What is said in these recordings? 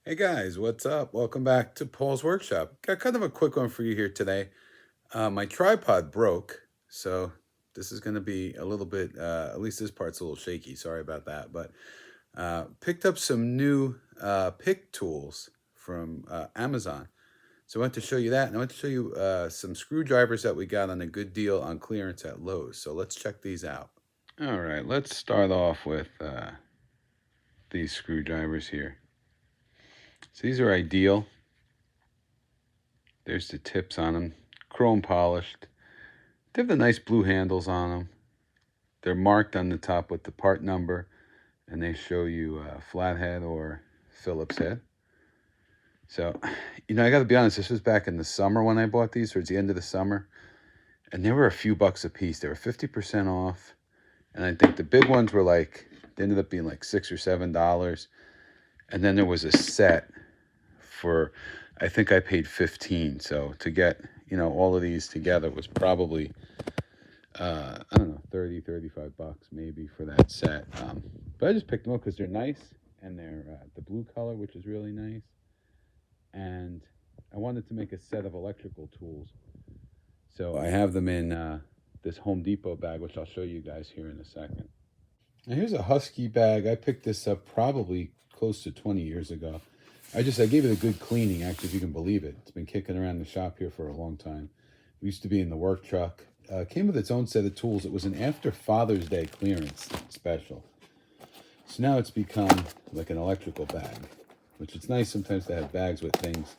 Hey guys, what's up? Welcome back to Paul's Workshop. Got kind of a quick one for you here today. My tripod broke, so this is going to be a little bit, at least this part's a little shaky. Sorry about that. But picked up some new pick tools from Amazon. So I went to show you that, and I went to show you some screwdrivers that we got on a good deal on clearance at Lowe's. So let's check these out. All right, let's start off with these screwdrivers here. So these are ideal. There's the tips on them, chrome polished. They have the nice blue handles on them. They're marked on the top with the part number, and they show you flathead or Phillips head. So, I got to be honest, this was back in the summer when I bought these, towards the end of the summer, and they were a few bucks a piece. They were 50% off, and I think the big ones were they ended up being like $6 or $7, and then there was a set for, I think I paid 15. So to get, all of these together was probably, I don't know, 30, 35 bucks maybe for that set. But I just picked them up because they're nice, and they're the blue color, which is really nice. And I wanted to make a set of electrical tools. So I have them in this Home Depot bag, which I'll show you guys here in a second. Now here's a Husky bag. I picked this up probably close to 20 years ago. I gave it a good cleaning, actually, if you can believe it. It's been kicking around the shop here for a long time. It used to be in the work truck. Came with its own set of tools. It was an after Father's Day clearance special. So now it's become like an electrical bag, which it's nice sometimes to have bags with things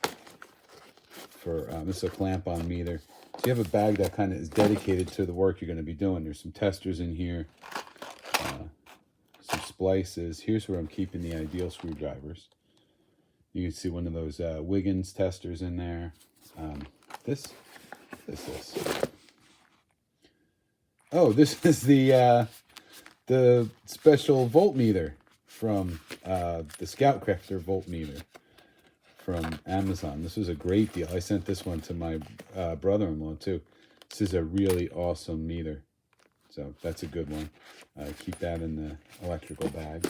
for, this is a clamp-on meter. So you have a bag that kind of is dedicated to the work you're going to be doing. There's some testers in here, some splices. Here's where I'm keeping the ideal screwdrivers. You can see one of those Wiggins testers in there. This. Oh, this is the special voltmeter from the Scoutcrafter voltmeter from Amazon. This was a great deal. I sent this one to my brother-in-law too. This is a really awesome meter. So that's a good one. Keep that in the electrical bag.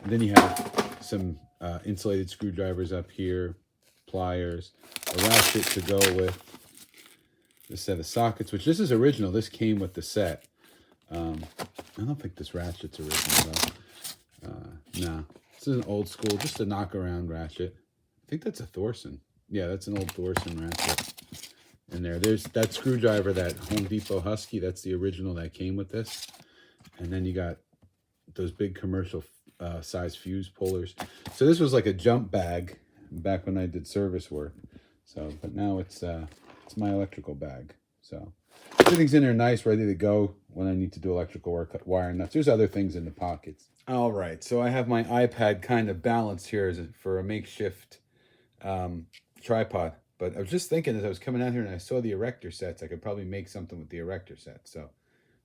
And then you have some insulated screwdrivers up here, pliers, a ratchet to go with the set of sockets, which this is original. This came with the set. I don't think this ratchet's original though. No, this is an old school, just a knock-around ratchet. I think that's a Thorson. Yeah, that's an old Thorson ratchet. And there's that screwdriver, that Home Depot Husky. That's the original that came with this. And then you got those big commercial size fuse pullers. So this was like a jump bag back when I did service work. So, but now it's my electrical bag. So everything's in there nice, ready to go when I need to do electrical work, cut wire nuts. There's other things in the pockets. All right, so I have my iPad kind of balanced here for a makeshift tripod. But I was just thinking as I was coming out here and I saw the erector sets, I could probably make something with the erector set. So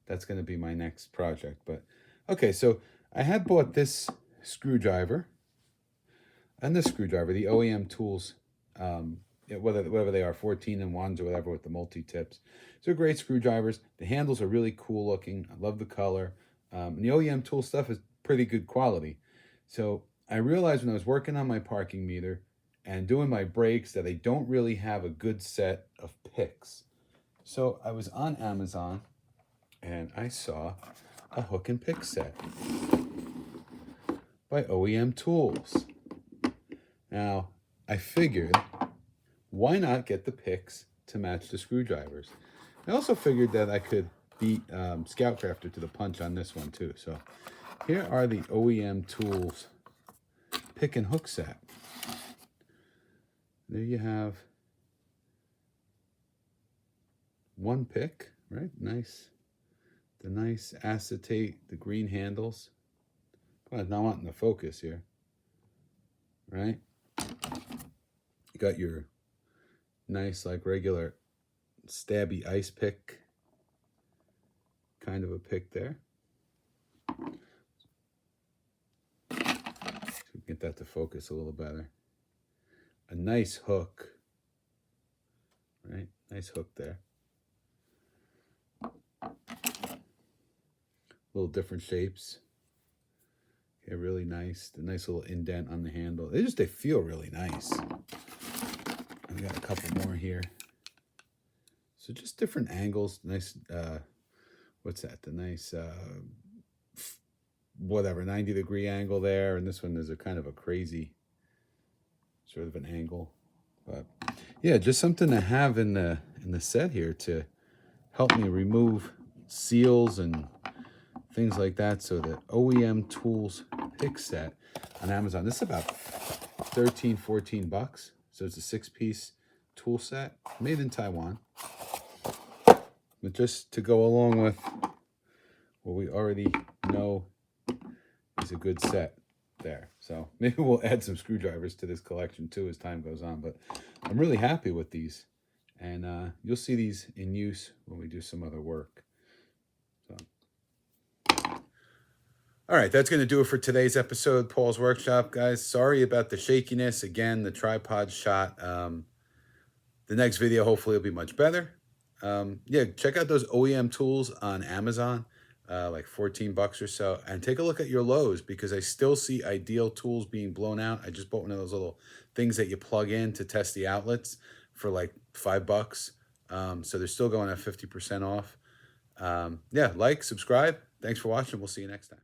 that's going to be my next project. But okay, so I had bought this screwdriver and this screwdriver, the OEM tools, whatever they are, 14-in-1s or whatever with the multi-tips. So great screwdrivers. The handles are really cool looking. I love the color. And the OEM tool stuff is pretty good quality. So I realized when I was working on my parking meter and doing my brakes that I don't really have a good set of picks. So I was on Amazon and I saw a hook and pick set by OEM Tools. Now, I figured, why not get the picks to match the screwdrivers? I also figured that I could beat Scoutcrafter to the punch on this one too. So here are the OEM Tools pick and hook set. There you have one pick, right? Nice. The nice acetate, the green handles. Well, not wanting to focus here, right? You got your nice, like regular stabby ice pick kind of a pick there. So we get that to focus a little better. A nice hook, right? Nice hook there. Little different shapes. Okay, really nice. The nice little indent on the handle. They feel really nice. I've got a couple more here. So just different angles. Nice, what's that? The nice, whatever, 90-degree angle there. And this one is a kind of a crazy sort of an angle. But yeah, just something to have in the set here to help me remove seals and things like that. So the OEM tools pick set on Amazon, this is about 13, 14 bucks. So it's a 6-piece tool set made in Taiwan. But just to go along with what we already know is a good set there. So maybe we'll add some screwdrivers to this collection too as time goes on. But I'm really happy with these. And you'll see these in use when we do some other work. So, all right, that's going to do it for today's episode, Paul's Workshop, guys. Sorry about the shakiness. Again, the tripod shot. The next video hopefully will be much better. Yeah, check out those OEM tools on Amazon, like 14 bucks or so. And take a look at your lows, because I still see Ideal tools being blown out. I just bought one of those little things that you plug in to test the outlets for like 5 bucks. So they're still going at 50% off. Yeah, like, subscribe. Thanks for watching. We'll see you next time.